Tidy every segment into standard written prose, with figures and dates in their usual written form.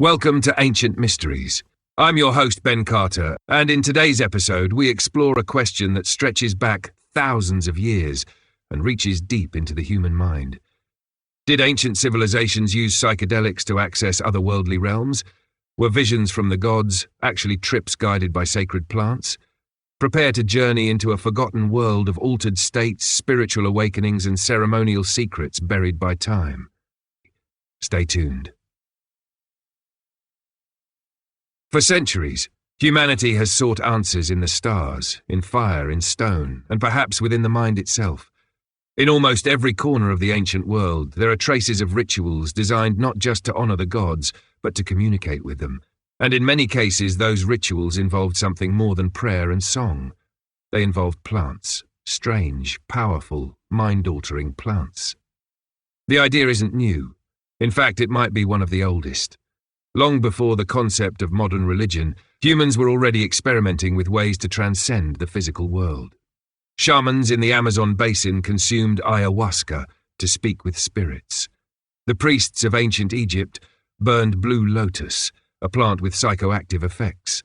Welcome to Ancient Mysteries. I'm your host, Ben Carter, and in today's episode we explore a question that stretches back thousands of years and reaches deep into the human mind. Did ancient civilizations use psychedelics to access otherworldly realms? Were visions from the gods actually trips guided by sacred plants? Prepare to journey into a forgotten world of altered states, spiritual awakenings, and ceremonial secrets buried by time. Stay tuned. For centuries, humanity has sought answers in the stars, in fire, in stone, and perhaps within the mind itself. In almost every corner of the ancient world, there are traces of rituals designed not just to honor the gods, but to communicate with them. And in many cases, those rituals involved something more than prayer and song. They involved plants, strange, powerful, mind-altering plants. The idea isn't new. In fact, it might be one of the oldest. Long before the concept of modern religion, humans were already experimenting with ways to transcend the physical world. Shamans in the Amazon basin consumed ayahuasca to speak with spirits. The priests of ancient Egypt burned blue lotus, a plant with psychoactive effects.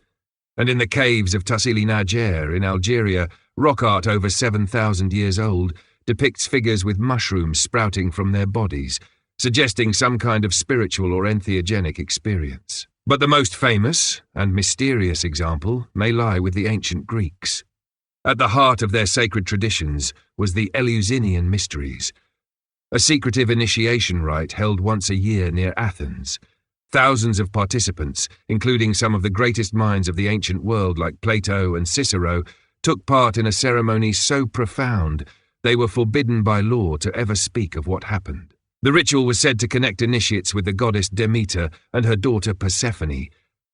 And in the caves of Tassili Najer in Algeria, rock art over 7,000 years old depicts figures with mushrooms sprouting from their bodies, suggesting some kind of spiritual or entheogenic experience. But the most famous and mysterious example may lie with the ancient Greeks. At the heart of their sacred traditions was the Eleusinian Mysteries, a secretive initiation rite held once a year near Athens. Thousands of participants, including some of the greatest minds of the ancient world like Plato and Cicero, took part in a ceremony so profound they were forbidden by law to ever speak of what happened. The ritual was said to connect initiates with the goddess Demeter and her daughter Persephone,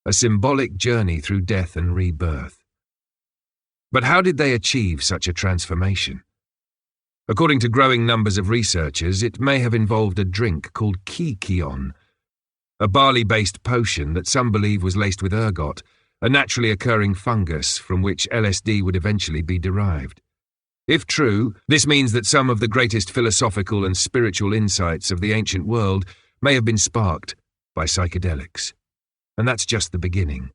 a symbolic journey through death and rebirth. But how did they achieve such a transformation? According to growing numbers of researchers, it may have involved a drink called kykeon, a barley-based potion that some believe was laced with ergot, a naturally occurring fungus from which LSD would eventually be derived. If true, this means that some of the greatest philosophical and spiritual insights of the ancient world may have been sparked by psychedelics. And that's just the beginning.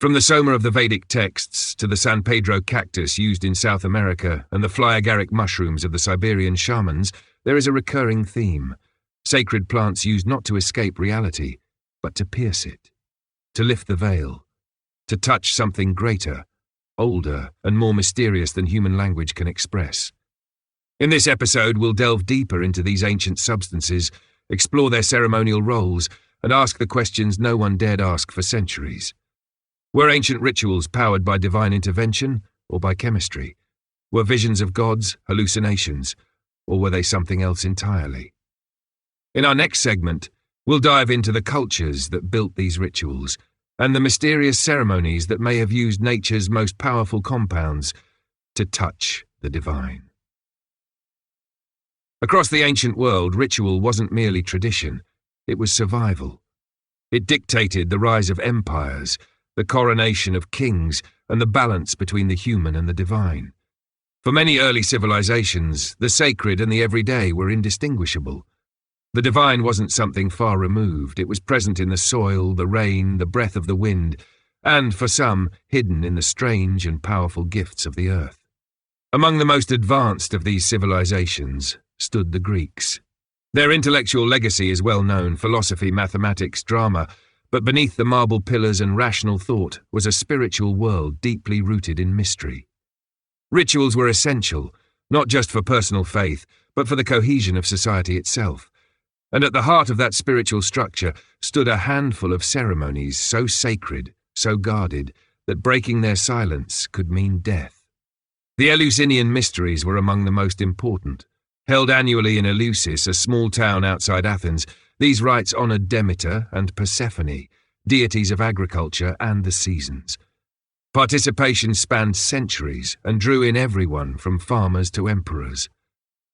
From the soma of the Vedic texts to the San Pedro cactus used in South America and the fly agaric mushrooms of the Siberian shamans, there is a recurring theme. Sacred plants used not to escape reality, but to pierce it, to lift the veil, to touch something greater, older and more mysterious than human language can express. In this episode, we'll delve deeper into these ancient substances, explore their ceremonial roles, and ask the questions no one dared ask for centuries. Were ancient rituals powered by divine intervention or by chemistry? Were visions of gods hallucinations, or were they something else entirely? In our next segment, we'll dive into the cultures that built these rituals, and the mysterious ceremonies that may have used nature's most powerful compounds to touch the divine. Across the ancient world, ritual wasn't merely tradition, it was survival. It dictated the rise of empires, the coronation of kings, and the balance between the human and the divine. For many early civilizations, the sacred and the everyday were indistinguishable. The divine wasn't something far removed, it was present in the soil, the rain, the breath of the wind, and, for some, hidden in the strange and powerful gifts of the earth. Among the most advanced of these civilizations stood the Greeks. Their intellectual legacy is well known: philosophy, mathematics, drama, but beneath the marble pillars and rational thought was a spiritual world deeply rooted in mystery. Rituals were essential, not just for personal faith, but for the cohesion of society itself. And at the heart of that spiritual structure stood a handful of ceremonies so sacred, so guarded, that breaking their silence could mean death. The Eleusinian Mysteries were among the most important. Held annually in Eleusis, a small town outside Athens, these rites honored Demeter and Persephone, deities of agriculture and the seasons. Participation spanned centuries and drew in everyone from farmers to emperors.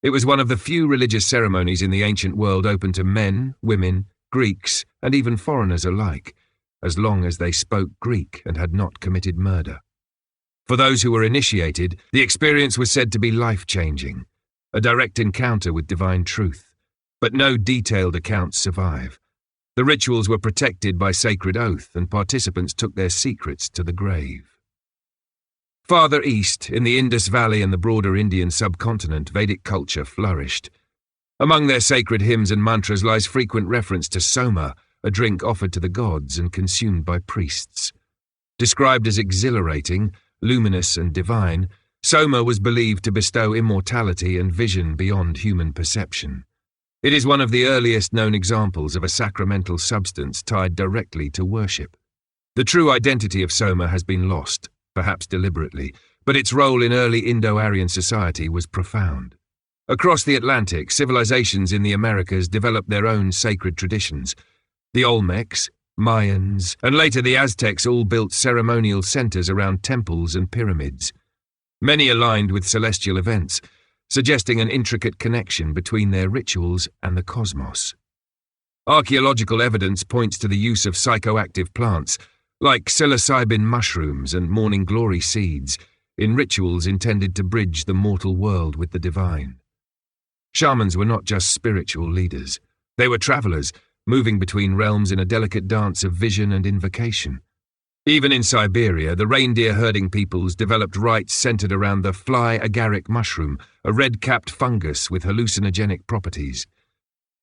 It was one of the few religious ceremonies in the ancient world open to men, women, Greeks, and even foreigners alike, as long as they spoke Greek and had not committed murder. For those who were initiated, the experience was said to be life-changing, a direct encounter with divine truth. But no detailed accounts survive. The rituals were protected by sacred oath, and participants took their secrets to the grave. Farther east, in the Indus Valley and the broader Indian subcontinent, Vedic culture flourished. Among their sacred hymns and mantras lies frequent reference to soma, a drink offered to the gods and consumed by priests. Described as exhilarating, luminous and divine, soma was believed to bestow immortality and vision beyond human perception. It is one of the earliest known examples of a sacramental substance tied directly to worship. The true identity of soma has been lost, perhaps deliberately, but its role in early Indo-Aryan society was profound. Across the Atlantic, civilizations in the Americas developed their own sacred traditions. The Olmecs, Mayans, and later the Aztecs all built ceremonial centers around temples and pyramids. Many aligned with celestial events, suggesting an intricate connection between their rituals and the cosmos. Archaeological evidence points to the use of psychoactive plants, like psilocybin mushrooms and morning glory seeds, in rituals intended to bridge the mortal world with the divine. Shamans were not just spiritual leaders. They were travelers, moving between realms in a delicate dance of vision and invocation. Even in Siberia, the reindeer-herding peoples developed rites centered around the fly agaric mushroom, a red-capped fungus with hallucinogenic properties.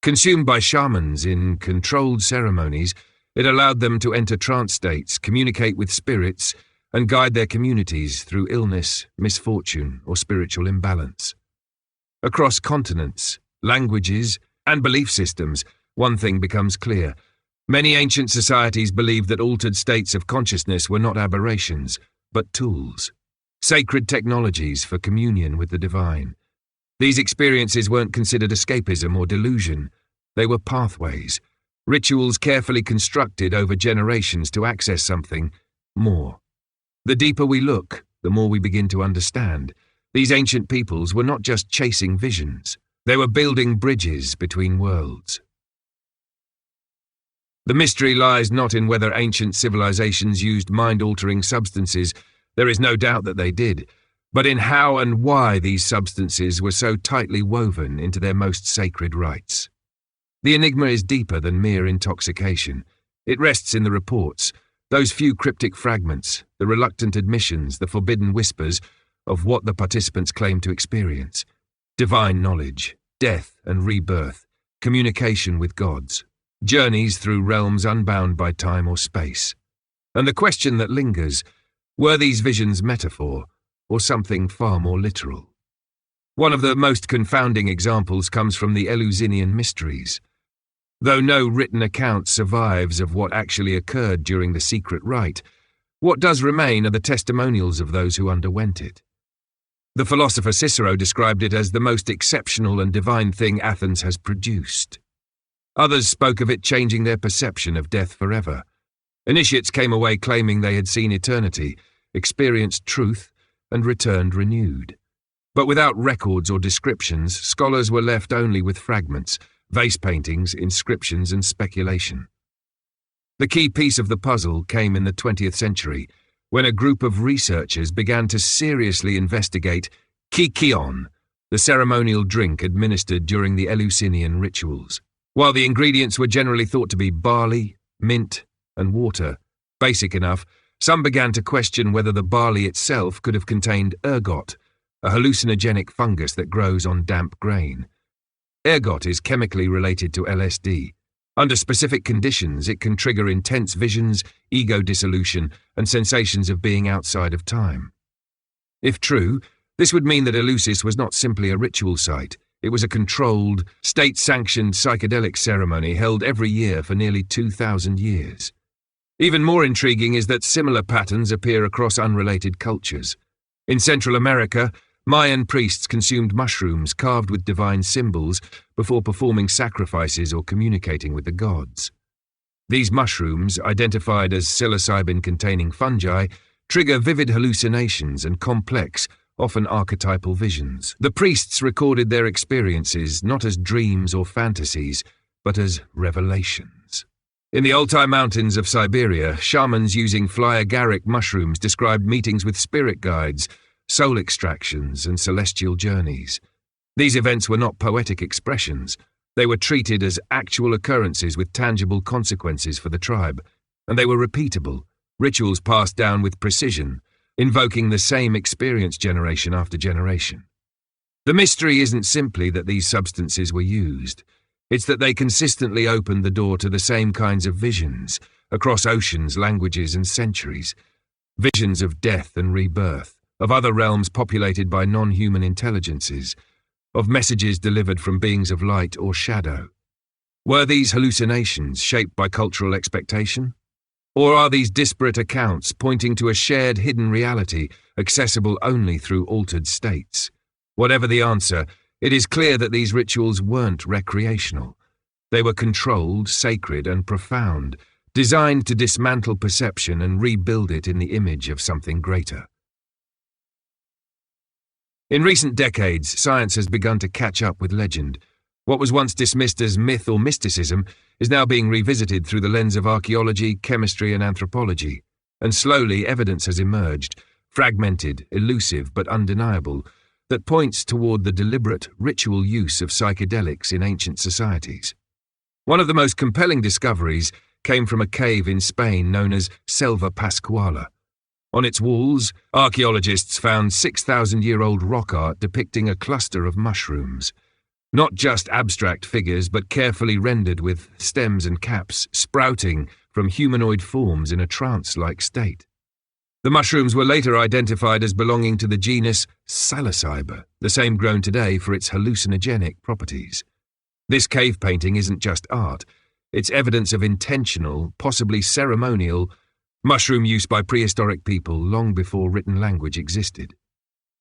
Consumed by shamans in controlled ceremonies, it allowed them to enter trance states, communicate with spirits, and guide their communities through illness, misfortune, or spiritual imbalance. Across continents, languages, and belief systems, one thing becomes clear. Many ancient societies believed that altered states of consciousness were not aberrations, but tools, sacred technologies for communion with the divine. These experiences weren't considered escapism or delusion. They were pathways, rituals carefully constructed over generations to access something more. The deeper we look, the more we begin to understand. These ancient peoples were not just chasing visions. They were building bridges between worlds. The mystery lies not in whether ancient civilizations used mind-altering substances, there is no doubt that they did, but in how and why these substances were so tightly woven into their most sacred rites. The enigma is deeper than mere intoxication. It rests in the reports, those few cryptic fragments, the reluctant admissions, the forbidden whispers of what the participants claimed to experience. Divine knowledge, death and rebirth, communication with gods, journeys through realms unbound by time or space. And the question that lingers, were these visions metaphor, or something far more literal? One of the most confounding examples comes from the Eleusinian Mysteries. Though no written account survives of what actually occurred during the secret rite, what does remain are the testimonials of those who underwent it. The philosopher Cicero described it as the most exceptional and divine thing Athens has produced. Others spoke of it changing their perception of death forever. Initiates came away claiming they had seen eternity, experienced truth, and returned renewed. But without records or descriptions, scholars were left only with fragments, vase paintings, inscriptions, and speculation. The key piece of the puzzle came in the 20th century, when a group of researchers began to seriously investigate kykeon, the ceremonial drink administered during the Eleusinian rituals. While the ingredients were generally thought to be barley, mint, and water, basic enough, some began to question whether the barley itself could have contained ergot, a hallucinogenic fungus that grows on damp grain. Ergot is chemically related to LSD. Under specific conditions, it can trigger intense visions, ego dissolution, and sensations of being outside of time. If true, this would mean that Eleusis was not simply a ritual site. It was a controlled, state-sanctioned psychedelic ceremony held every year for nearly 2,000 years. Even more intriguing is that similar patterns appear across unrelated cultures. In Central America, Mayan priests consumed mushrooms carved with divine symbols before performing sacrifices or communicating with the gods. These mushrooms, identified as psilocybin-containing fungi, trigger vivid hallucinations and complex, often archetypal visions. The priests recorded their experiences not as dreams or fantasies, but as revelations. In the Altai Mountains of Siberia, shamans using fly agaric mushrooms described meetings with spirit guides, soul extractions, and celestial journeys. These events were not poetic expressions. They were treated as actual occurrences with tangible consequences for the tribe, and they were repeatable, rituals passed down with precision, invoking the same experience generation after generation. The mystery isn't simply that these substances were used. It's that they consistently opened the door to the same kinds of visions, across oceans, languages, and centuries. Visions of death and rebirth, of other realms populated by non-human intelligences, of messages delivered from beings of light or shadow. Were these hallucinations shaped by cultural expectation? Or are these disparate accounts pointing to a shared hidden reality accessible only through altered states? Whatever the answer, it is clear that these rituals weren't recreational. They were controlled, sacred, and profound, designed to dismantle perception and rebuild it in the image of something greater. In recent decades, science has begun to catch up with legend. What was once dismissed as myth or mysticism is now being revisited through the lens of archaeology, chemistry, and anthropology. And slowly, evidence has emerged, fragmented, elusive, but undeniable, that points toward the deliberate, ritual use of psychedelics in ancient societies. One of the most compelling discoveries came from a cave in Spain known as Selva Pascuala. On its walls, archaeologists found 6,000-year-old rock art depicting a cluster of mushrooms. Not just abstract figures, but carefully rendered with stems and caps sprouting from humanoid forms in a trance-like state. The mushrooms were later identified as belonging to the genus Psilocybe, the same grown today for its hallucinogenic properties. This cave painting isn't just art, it's evidence of intentional, possibly ceremonial, mushroom use by prehistoric people long before written language existed.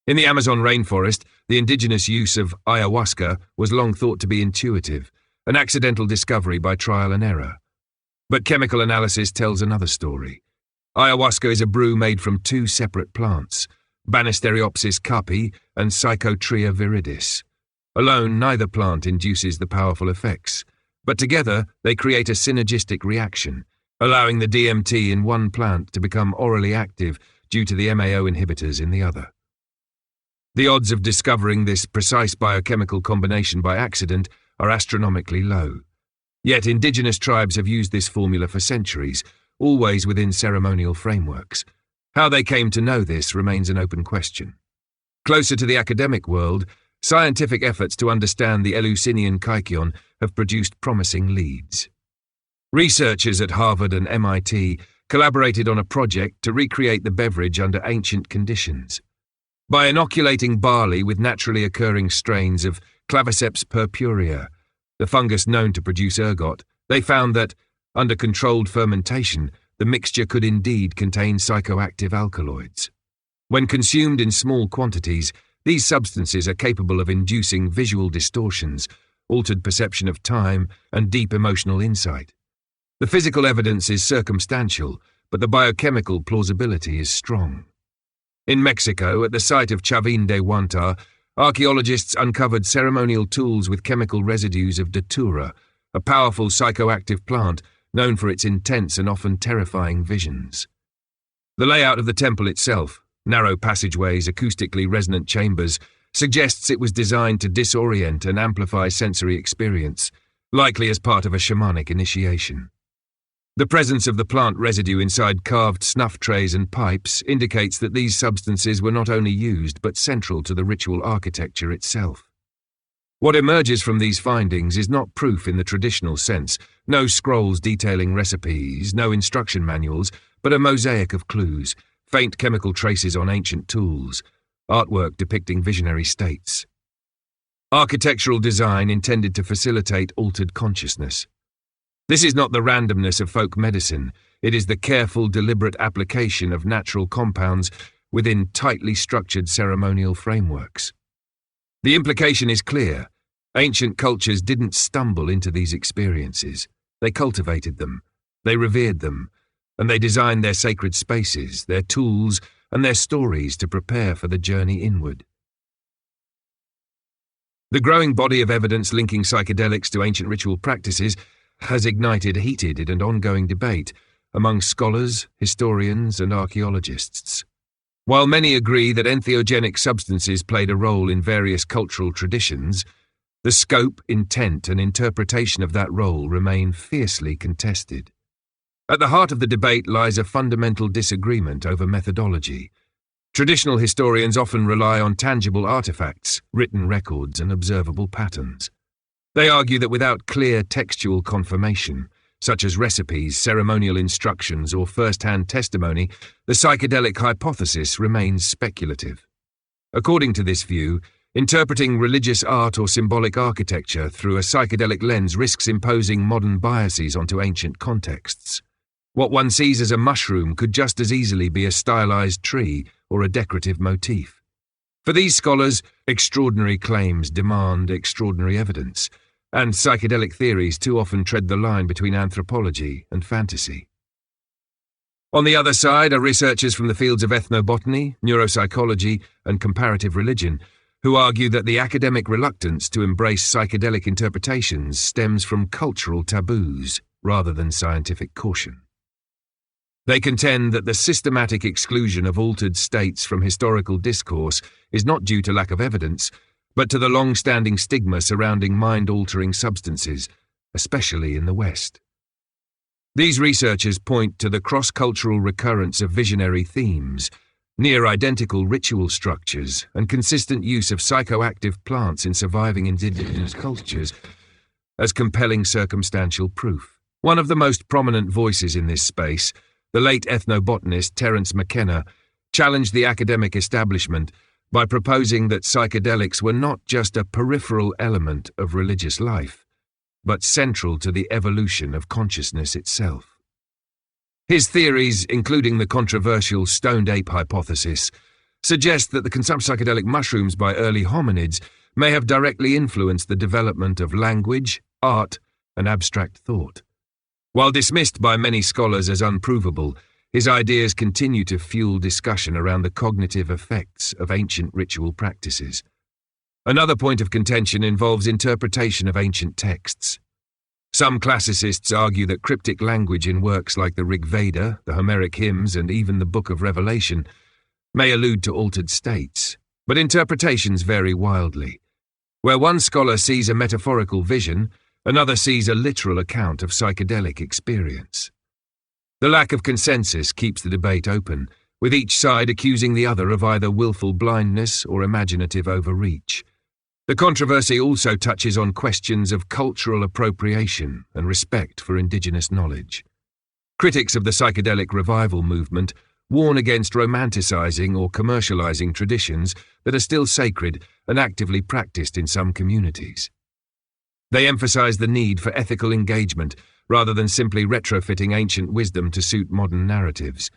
In the Amazon rainforest, the indigenous use of ayahuasca was long thought to be intuitive, an accidental discovery by trial and error. But chemical analysis tells another story. Ayahuasca is a brew made from two separate plants, Banisteriopsis caapi and Psychotria viridis. Alone, neither plant induces the powerful effects, but together they create a synergistic reaction, allowing the DMT in one plant to become orally active due to the MAO inhibitors in the other. The odds of discovering this precise biochemical combination by accident are astronomically low. Yet indigenous tribes have used this formula for centuries, always within ceremonial frameworks. How they came to know this remains an open question. Closer to the academic world, scientific efforts to understand the Eleusinian Kykeon have produced promising leads. Researchers at Harvard and MIT collaborated on a project to recreate the beverage under ancient conditions. By inoculating barley with naturally occurring strains of Claviceps purpurea, the fungus known to produce ergot, they found that, under controlled fermentation, the mixture could indeed contain psychoactive alkaloids. When consumed in small quantities, these substances are capable of inducing visual distortions, altered perception of time, and deep emotional insight. The physical evidence is circumstantial, but the biochemical plausibility is strong. In Mexico, at the site of Chavín de Huántar, archaeologists uncovered ceremonial tools with chemical residues of datura, a powerful psychoactive plant known for its intense and often terrifying visions. The layout of the temple itself, narrow passageways, acoustically resonant chambers, suggests it was designed to disorient and amplify sensory experience, likely as part of a shamanic initiation. The presence of the plant residue inside carved snuff trays and pipes indicates that these substances were not only used but central to the ritual architecture itself. What emerges from these findings is not proof in the traditional sense, no scrolls detailing recipes, no instruction manuals, but a mosaic of clues, faint chemical traces on ancient tools, artwork depicting visionary states. Architectural design intended to facilitate altered consciousness. This is not the randomness of folk medicine, it is the careful, deliberate application of natural compounds within tightly structured ceremonial frameworks. The implication is clear. Ancient cultures didn't stumble into these experiences. They cultivated them, they revered them, and they designed their sacred spaces, their tools, and their stories to prepare for the journey inward. The growing body of evidence linking psychedelics to ancient ritual practices has ignited heated and ongoing debate among scholars, historians, and archaeologists. While many agree that entheogenic substances played a role in various cultural traditions, The scope, intent, and interpretation of that role remain fiercely contested. At the heart of the debate lies a fundamental disagreement over methodology. Traditional historians often rely on tangible artifacts, written records, and observable patterns. They argue that without clear textual confirmation, such as recipes, ceremonial instructions, or first-hand testimony, the psychedelic hypothesis remains speculative. According to this view, interpreting religious art or symbolic architecture through a psychedelic lens risks imposing modern biases onto ancient contexts. What one sees as a mushroom could just as easily be a stylized tree or a decorative motif. For these scholars, extraordinary claims demand extraordinary evidence, and psychedelic theories too often tread the line between anthropology and fantasy. On the other side are researchers from the fields of ethnobotany, neuropsychology, and comparative religion, who argue that the academic reluctance to embrace psychedelic interpretations stems from cultural taboos rather than scientific caution. They contend that the systematic exclusion of altered states from historical discourse is not due to lack of evidence, but to the long-standing stigma surrounding mind-altering substances, especially in the West. These researchers point to the cross-cultural recurrence of visionary themes, near-identical ritual structures, and consistent use of psychoactive plants in surviving indigenous cultures as compelling circumstantial proof. One of the most prominent voices in this space, the late ethnobotanist Terence McKenna, challenged the academic establishment by proposing that psychedelics were not just a peripheral element of religious life, but central to the evolution of consciousness itself. His theories, including the controversial stoned ape hypothesis, suggest that the consumption of psychedelic mushrooms by early hominids may have directly influenced the development of language, art, and abstract thought. While dismissed by many scholars as unprovable, his ideas continue to fuel discussion around the cognitive effects of ancient ritual practices. Another point of contention involves interpretation of ancient texts. Some classicists argue that cryptic language in works like the Rig Veda, the Homeric hymns, and even the Book of Revelation may allude to altered states, but interpretations vary wildly. Where one scholar sees a metaphorical vision, another sees a literal account of psychedelic experience. The lack of consensus keeps the debate open, with each side accusing the other of either willful blindness or imaginative overreach. The controversy also touches on questions of cultural appropriation and respect for indigenous knowledge. Critics of the psychedelic revival movement warn against romanticizing or commercializing traditions that are still sacred and actively practiced in some communities. They emphasize the need for ethical engagement rather than simply retrofitting ancient wisdom to suit modern narratives.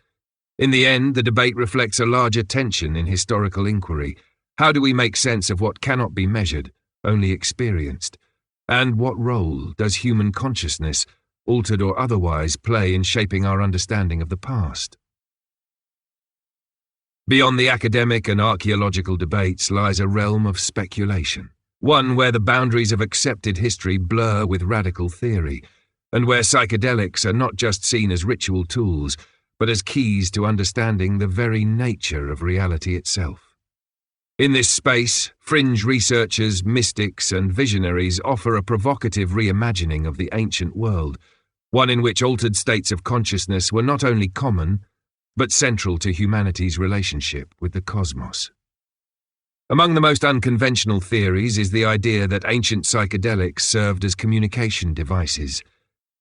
In the end, the debate reflects a larger tension in historical inquiry. How do we make sense of what cannot be measured, only experienced? And what role does human consciousness, altered or otherwise, play in shaping our understanding of the past? Beyond the academic and archaeological debates lies a realm of speculation, one where the boundaries of accepted history blur with radical theory, and where psychedelics are not just seen as ritual tools, but as keys to understanding the very nature of reality itself. In this space, fringe researchers, mystics, and visionaries offer a provocative reimagining of the ancient world, one in which altered states of consciousness were not only common, but central to humanity's relationship with the cosmos. Among the most unconventional theories is the idea that ancient psychedelics served as communication devices,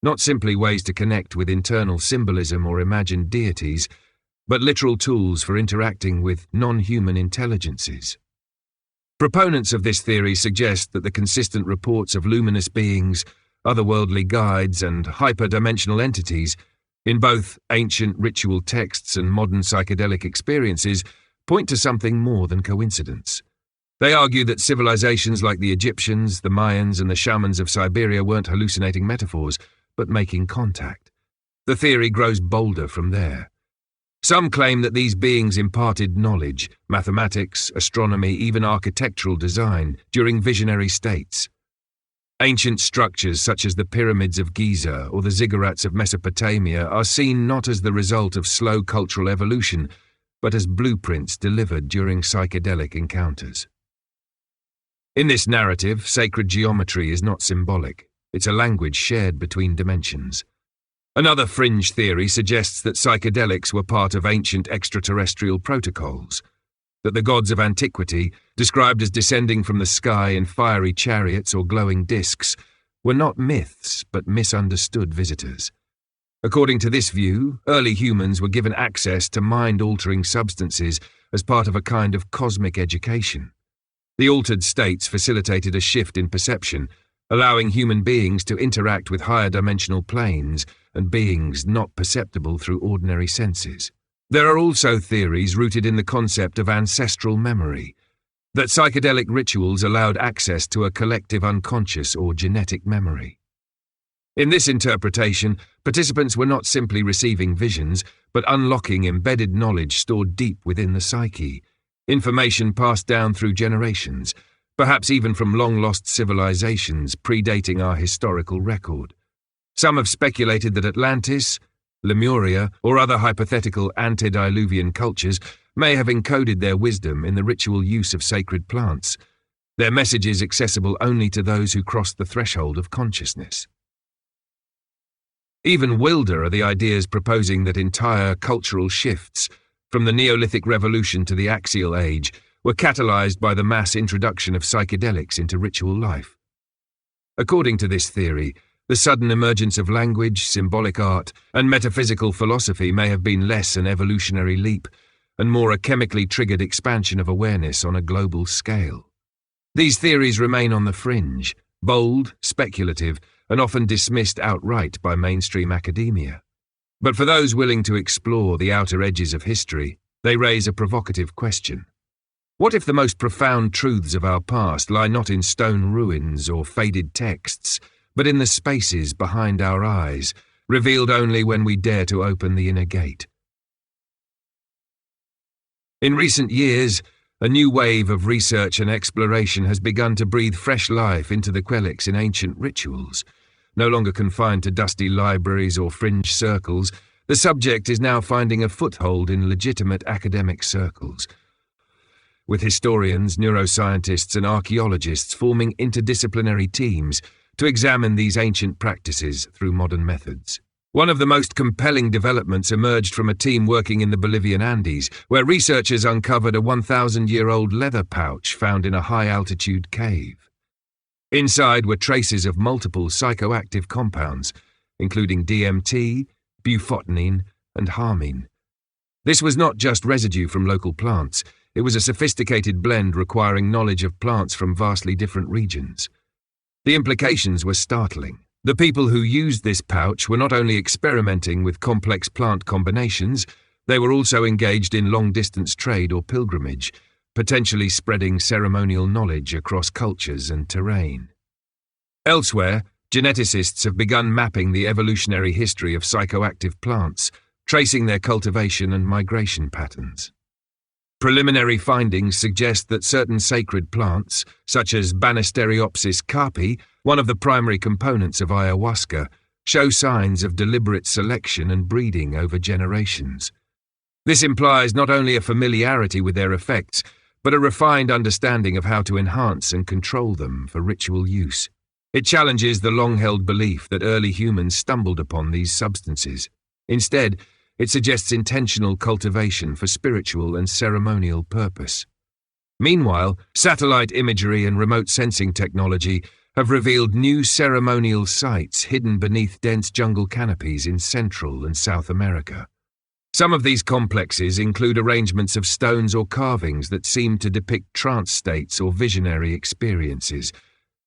not simply ways to connect with internal symbolism or imagined deities, but literal tools for interacting with non-human intelligences. Proponents of this theory suggest that the consistent reports of luminous beings, otherworldly guides, and hyperdimensional entities in both ancient ritual texts and modern psychedelic experiences point to something more than coincidence. They argue that civilizations like the Egyptians, the Mayans, and the shamans of Siberia weren't hallucinating metaphors, but making contact. The theory grows bolder from there. Some claim that these beings imparted knowledge, mathematics, astronomy, even architectural design, during visionary states. Ancient structures such as the pyramids of Giza or the ziggurats of Mesopotamia are seen not as the result of slow cultural evolution, but as blueprints delivered during psychedelic encounters. In this narrative, sacred geometry is not symbolic. It's a language shared between dimensions. Another fringe theory suggests that psychedelics were part of ancient extraterrestrial protocols, that the gods of antiquity, described as descending from the sky in fiery chariots or glowing discs, were not myths but misunderstood visitors. According to this view, early humans were given access to mind-altering substances as part of a kind of cosmic education. The altered states facilitated a shift in perception, allowing human beings to interact with higher dimensional planes and beings not perceptible through ordinary senses. There are also theories rooted in the concept of ancestral memory, that psychedelic rituals allowed access to a collective unconscious or genetic memory. In this interpretation, participants were not simply receiving visions, but unlocking embedded knowledge stored deep within the psyche, information passed down through generations, perhaps even from long-lost civilizations predating our historical record. Some have speculated that Atlantis, Lemuria, or other hypothetical antediluvian cultures may have encoded their wisdom in the ritual use of sacred plants, their messages accessible only to those who crossed the threshold of consciousness. Even wilder are the ideas proposing that entire cultural shifts, from the Neolithic Revolution to the Axial Age, were catalyzed by the mass introduction of psychedelics into ritual life. According to this theory, the sudden emergence of language, symbolic art, and metaphysical philosophy may have been less an evolutionary leap and more a chemically triggered expansion of awareness on a global scale. These theories remain on the fringe, bold, speculative, and often dismissed outright by mainstream academia. But for those willing to explore the outer edges of history, they raise a provocative question. What if the most profound truths of our past lie not in stone ruins or faded texts, but in the spaces behind our eyes, revealed only when we dare to open the inner gate? In recent years, a new wave of research and exploration has begun to breathe fresh life into the Quelix in ancient rituals. No longer confined to dusty libraries or fringe circles, the subject is now finding a foothold in legitimate academic circles, with historians, neuroscientists, and archaeologists forming interdisciplinary teams to examine these ancient practices through modern methods. One of the most compelling developments emerged from a team working in the Bolivian Andes, where researchers uncovered a 1,000-year-old leather pouch found in a high-altitude cave. Inside were traces of multiple psychoactive compounds, including DMT, bufotenine, and harmine. This was not just residue from local plants, it was a sophisticated blend requiring knowledge of plants from vastly different regions. The implications were startling. The people who used this pouch were not only experimenting with complex plant combinations, they were also engaged in long-distance trade or pilgrimage, potentially spreading ceremonial knowledge across cultures and terrain. Elsewhere, geneticists have begun mapping the evolutionary history of psychoactive plants, tracing their cultivation and migration patterns. Preliminary findings suggest that certain sacred plants, such as Banisteriopsis carpi, one of the primary components of ayahuasca, show signs of deliberate selection and breeding over generations. This implies not only a familiarity with their effects, but a refined understanding of how to enhance and control them for ritual use. It challenges the long-held belief that early humans stumbled upon these substances. Instead, it suggests intentional cultivation for spiritual and ceremonial purpose. Meanwhile, satellite imagery and remote sensing technology have revealed new ceremonial sites hidden beneath dense jungle canopies in Central and South America. Some of these complexes include arrangements of stones or carvings that seem to depict trance states or visionary experiences,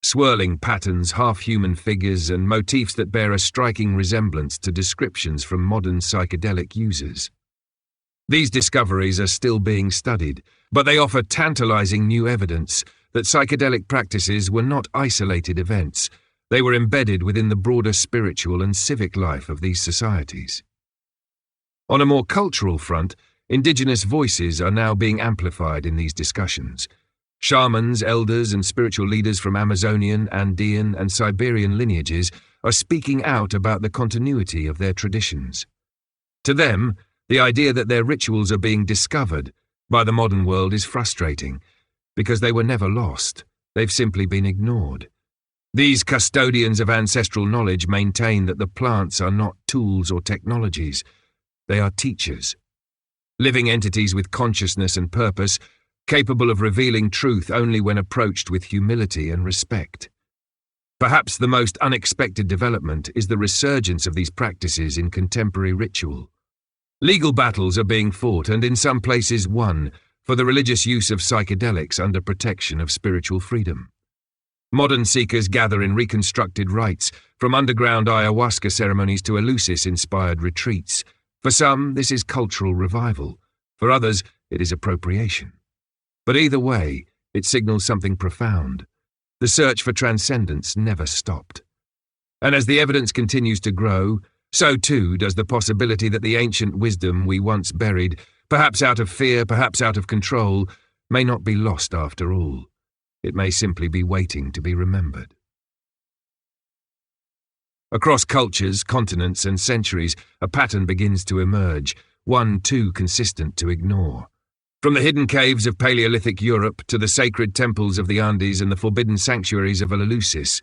swirling patterns, half-human figures, and motifs that bear a striking resemblance to descriptions from modern psychedelic users. These discoveries are still being studied, but they offer tantalizing new evidence that psychedelic practices were not isolated events. They were embedded within the broader spiritual and civic life of these societies. On a more cultural front, indigenous voices are now being amplified in these discussions. Shamans, elders, and spiritual leaders from Amazonian, Andean, and Siberian lineages are speaking out about the continuity of their traditions. To them, the idea that their rituals are being discovered by the modern world is frustrating, because they were never lost. they've simply been ignored. These custodians of ancestral knowledge maintain that the plants are not tools or technologies. They are teachers. Living entities with consciousness and purpose, capable of revealing truth only when approached with humility and respect. Perhaps the most unexpected development is the resurgence of these practices in contemporary ritual. Legal battles are being fought and in some places won for the religious use of psychedelics under protection of spiritual freedom. Modern seekers gather in reconstructed rites, from underground ayahuasca ceremonies to Eleusis-inspired retreats. For some, this is cultural revival. For others, it is appropriation. But either way, it signals something profound. The search for transcendence never stopped. And as the evidence continues to grow, so too does the possibility that the ancient wisdom we once buried, perhaps out of fear, perhaps out of control, may not be lost after all. It may simply be waiting to be remembered. Across cultures, continents, and centuries, a pattern begins to emerge, one too consistent to ignore. From the hidden caves of Paleolithic Europe to the sacred temples of the Andes and the forbidden sanctuaries of Eleusis,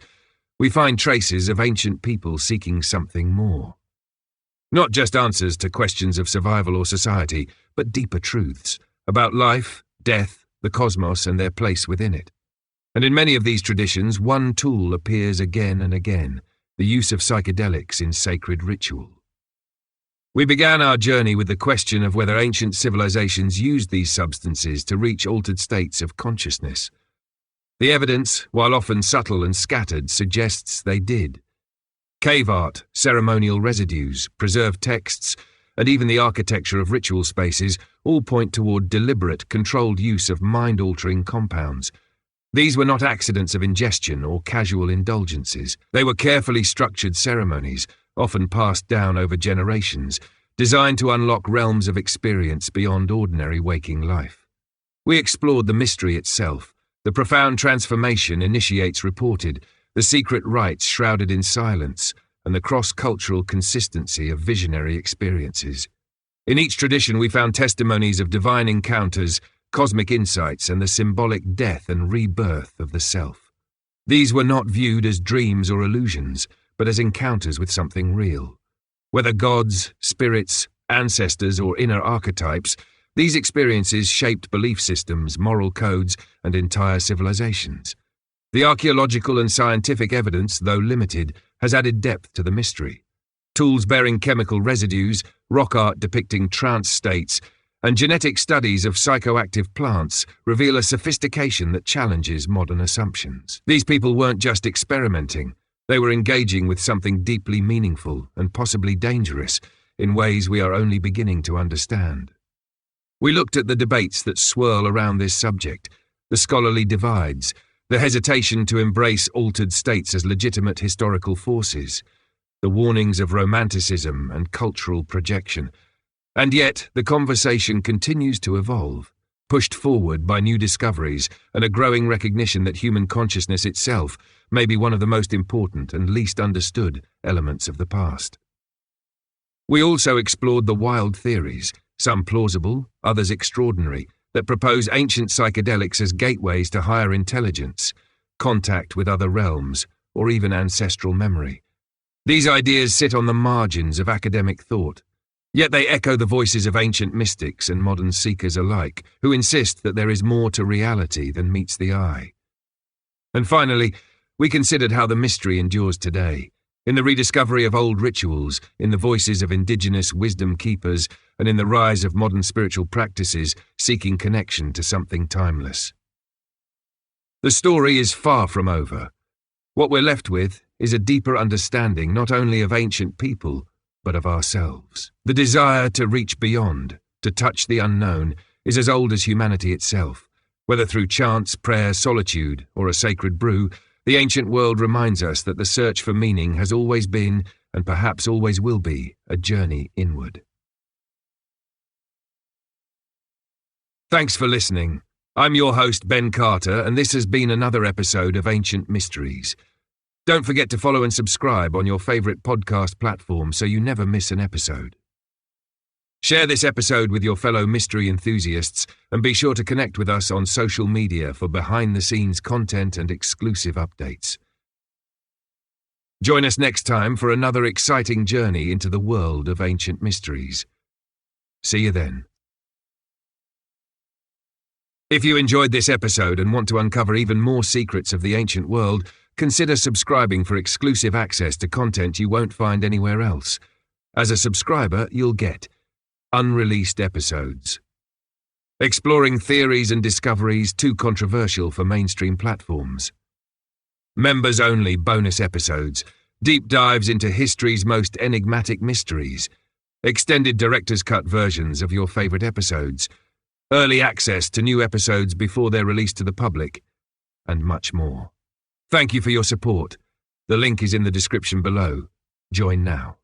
we find traces of ancient people seeking something more. Not just answers to questions of survival or society, but deeper truths about life, death, the cosmos, and their place within it. And in many of these traditions, one tool appears again and again: the use of psychedelics in sacred ritual. We began our journey with the question of whether ancient civilizations used these substances to reach altered states of consciousness. The evidence, while often subtle and scattered, suggests they did. Cave art, ceremonial residues, preserved texts, and even the architecture of ritual spaces all point toward deliberate, controlled use of mind-altering compounds. These were not accidents of ingestion or casual indulgences. They were carefully structured ceremonies, often passed down over generations, designed to unlock realms of experience beyond ordinary waking life. We explored the mystery itself. The profound transformation initiates reported, the secret rites shrouded in silence, and the cross-cultural consistency of visionary experiences. In each tradition we found testimonies of divine encounters, cosmic insights, and the symbolic death and rebirth of the self. These were not viewed as dreams or illusions, but as encounters with something real. Whether gods, spirits, ancestors, or inner archetypes, these experiences shaped belief systems, moral codes, and entire civilizations. The archaeological and scientific evidence, though limited, has added depth to the mystery. Tools bearing chemical residues, rock art depicting trance states, and genetic studies of psychoactive plants reveal a sophistication that challenges modern assumptions. These people weren't just experimenting. They were engaging with something deeply meaningful and possibly dangerous in ways we are only beginning to understand. We looked at the debates that swirl around this subject, the scholarly divides, the hesitation to embrace altered states as legitimate historical forces, the warnings of romanticism and cultural projection. And yet, the conversation continues to evolve, pushed forward by new discoveries and a growing recognition that human consciousness itself may be one of the most important and least understood elements of the past. We also explored the wild theories, some plausible, others extraordinary, that propose ancient psychedelics as gateways to higher intelligence, contact with other realms, or even ancestral memory. These ideas sit on the margins of academic thought, yet they echo the voices of ancient mystics and modern seekers alike, who insist that there is more to reality than meets the eye. And finally, we considered how the mystery endures today, in the rediscovery of old rituals, in the voices of indigenous wisdom keepers, and in the rise of modern spiritual practices seeking connection to something timeless. The story is far from over. What we're left with is a deeper understanding not only of ancient people, but of ourselves. The desire to reach beyond, to touch the unknown, is as old as humanity itself. Whether through chants, prayer, solitude, or a sacred brew, the ancient world reminds us that the search for meaning has always been, and perhaps always will be, a journey inward. Thanks for listening. I'm your host, Ben Carter, and this has been another episode of Ancient Mysteries. Don't forget to follow and subscribe on your favorite podcast platform so you never miss an episode. Share this episode with your fellow mystery enthusiasts and be sure to connect with us on social media for behind-the-scenes content and exclusive updates. Join us next time for another exciting journey into the world of ancient mysteries. See you then. If you enjoyed this episode and want to uncover even more secrets of the ancient world, consider subscribing for exclusive access to content you won't find anywhere else. As a subscriber, you'll get unreleased episodes, exploring theories and discoveries too controversial for mainstream platforms, members-only bonus episodes, deep dives into history's most enigmatic mysteries, extended director's cut versions of your favorite episodes, early access to new episodes before they're released to the public, and much more. Thank you for your support. The link is in the description below. Join now.